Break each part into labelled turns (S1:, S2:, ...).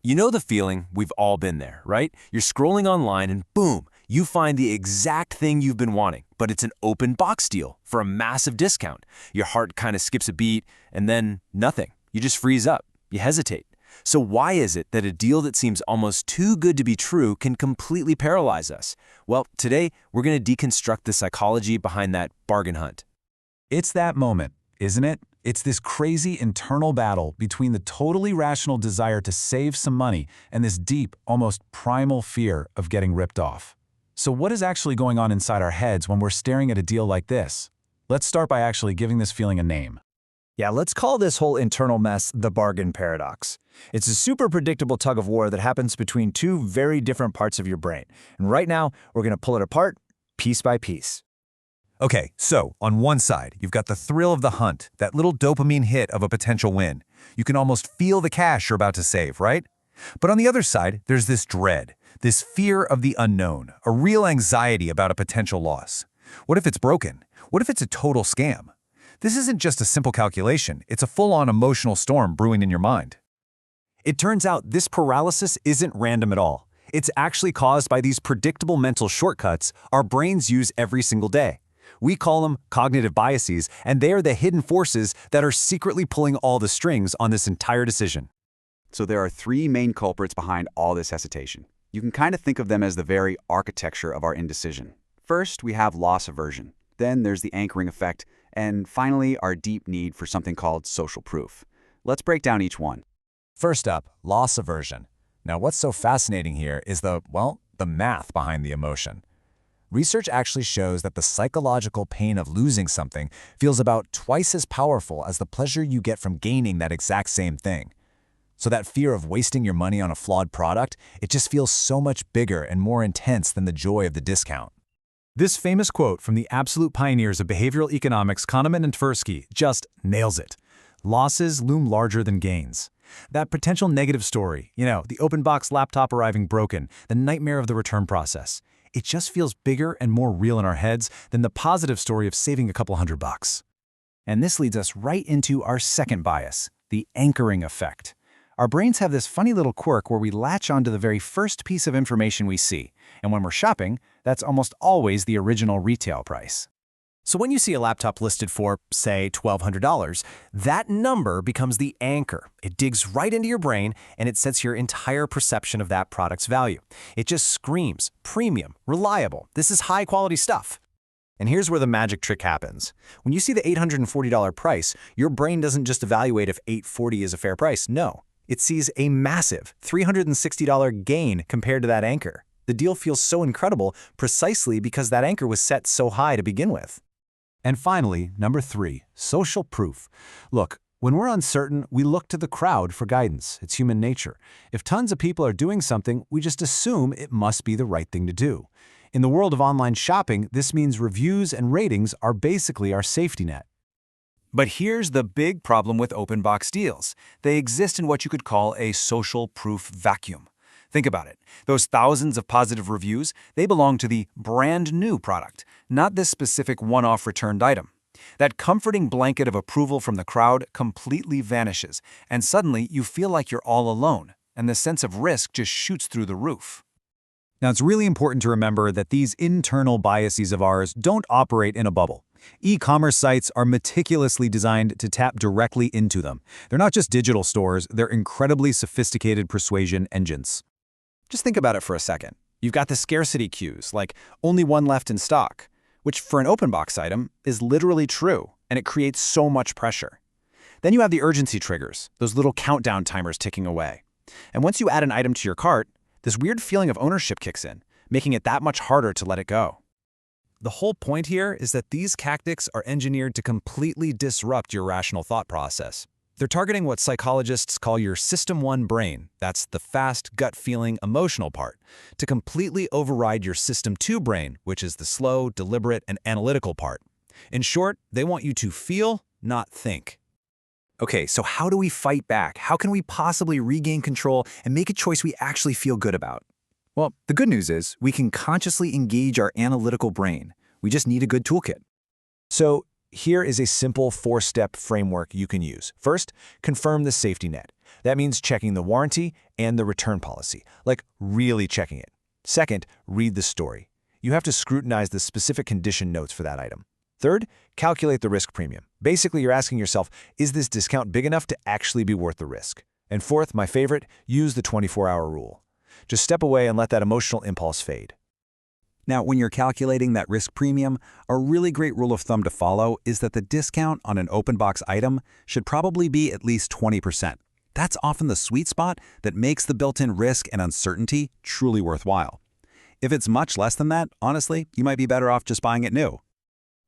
S1: You know the feeling, we've all been there, right? You're scrolling online and boom, you find the exact thing you've been wanting, but it's an open box deal for a massive discount. Your heart kind of skips a beat and then nothing. You just freeze up. You hesitate. So why is it that a deal that seems almost too good to be true can completely paralyze us? Well, today we're going to deconstruct the psychology behind that bargain hunt.
S2: It's that moment, isn't it? It's this crazy internal battle between the totally rational desire to save some money and this deep, almost primal fear of getting ripped off. So what is actually going on inside our heads when we're staring at a deal like this? Let's start by actually giving this feeling a name.
S3: Yeah, let's call this whole internal mess the bargain paradox. It's a super predictable tug of war that happens between two very different parts of your brain. And right now, we're going to pull it apart piece by piece.
S4: Okay, so on one side, you've got the thrill of the hunt, that little dopamine hit of a potential win. You can almost feel the cash you're about to save, right? But on the other side, there's this dread, this fear of the unknown, a real anxiety about a potential loss. What if it's broken? What if it's a total scam? This isn't just a simple calculation, it's a full-on emotional storm brewing in your mind.
S5: It turns out this paralysis isn't random at all. It's actually caused by these predictable mental shortcuts our brains use every single day. We call them cognitive biases, and they are the hidden forces that are secretly pulling all the strings on this entire decision.
S6: So there are three main culprits behind all this hesitation. You can kind of think of them as the very architecture of our indecision. First, we have loss aversion. Then there's the anchoring effect. And finally, our deep need for something called social proof. Let's break down each one.
S2: First up, loss aversion. Now, what's so fascinating here is the math behind the emotion. Research actually shows that the psychological pain of losing something feels about twice as powerful as the pleasure you get from gaining that exact same thing. So that fear of wasting your money on a flawed product, it just feels so much bigger and more intense than the joy of the discount.
S5: This famous quote from the absolute pioneers of behavioral economics, Kahneman and Tversky, just nails it. Losses loom larger than gains. That potential negative story, the open box laptop arriving broken, the nightmare of the return process, it just feels bigger and more real in our heads than the positive story of saving a couple $100. And this leads us right into our second bias, the anchoring effect. Our brains have this funny little quirk where we latch onto the very first piece of information we see, and when we're shopping, that's almost always the original retail price. So when you see a laptop listed for, say, $1,200, that number becomes the anchor. It digs right into your brain, and it sets your entire perception of that product's value. It just screams, premium, reliable, this is high-quality stuff. And here's where the magic trick happens. When you see the $840 price, your brain doesn't just evaluate if $840 is a fair price. No, it sees a massive $360 gain compared to that anchor. The deal feels so incredible precisely because that anchor was set so high to begin with.
S2: And finally, number 3, social proof. Look, when we're uncertain, we look to the crowd for guidance. It's human nature. If tons of people are doing something, we just assume it must be the right thing to do. In the world of online shopping, this means reviews and ratings are basically our safety net.
S5: But here's the big problem with open box deals. They exist in what you could call a social proof vacuum. Think about it. Those thousands of positive reviews, they belong to the brand new product, not this specific one-off returned item. That comforting blanket of approval from the crowd completely vanishes, and suddenly you feel like you're all alone, and the sense of risk just shoots through the roof.
S2: Now, it's really important to remember that these internal biases of ours don't operate in a bubble. E-commerce sites are meticulously designed to tap directly into them. They're not just digital stores, they're incredibly sophisticated persuasion engines.
S5: Just think about it for a second. You've got the scarcity cues, like only one left in stock, which for an open box item is literally true, and it creates so much pressure. Then you have the urgency triggers, those little countdown timers ticking away. And once you add an item to your cart, this weird feeling of ownership kicks in, making it that much harder to let it go. The whole point here is that these tactics are engineered to completely disrupt your rational thought process. They're targeting what psychologists call your System 1 brain, that's the fast, gut-feeling, emotional part, to completely override your System 2 brain, which is the slow, deliberate, and analytical part. In short, they want you to feel, not think. Okay, so how do we fight back? How can we possibly regain control and make a choice we actually feel good about? Well, the good news is we can consciously engage our analytical brain. We just need a good toolkit. So here is a simple 4-step framework you can use. First, confirm the safety net.
S3: That means checking the warranty and the return policy, like really checking it. Second, read the story. You have to scrutinize the specific condition notes for that item. Third, calculate the risk premium. Basically, you're asking yourself, is this discount big enough to actually be worth the risk? And fourth, my favorite, use the 24-hour rule. Just step away and let that emotional impulse fade.
S7: Now, when you're calculating that risk premium, a really great rule of thumb to follow is that the discount on an open box item should probably be at least 20%. That's often the sweet spot that makes the built-in risk and uncertainty truly worthwhile. If it's much less than that, honestly, you might be better off just buying it new.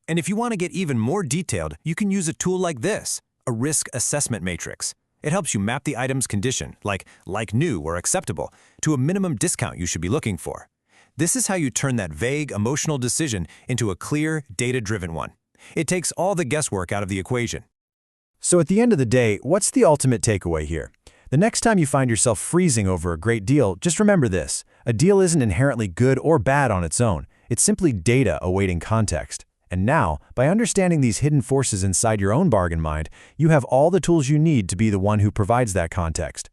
S1: And if you want to get even more detailed, you can use a tool like this, a risk assessment matrix. It helps you map the item's condition, like new or acceptable, to a minimum discount you should be looking for. This is how you turn that vague, emotional decision into a clear, data-driven one. It takes all the guesswork out of the equation.
S3: So at the end of the day, what's the ultimate takeaway here? The next time you find yourself freezing over a great deal, just remember this. A deal isn't inherently good or bad on its own. It's simply data awaiting context. And now, by understanding these hidden forces inside your own bargain mind, you have all the tools you need to be the one who provides that context.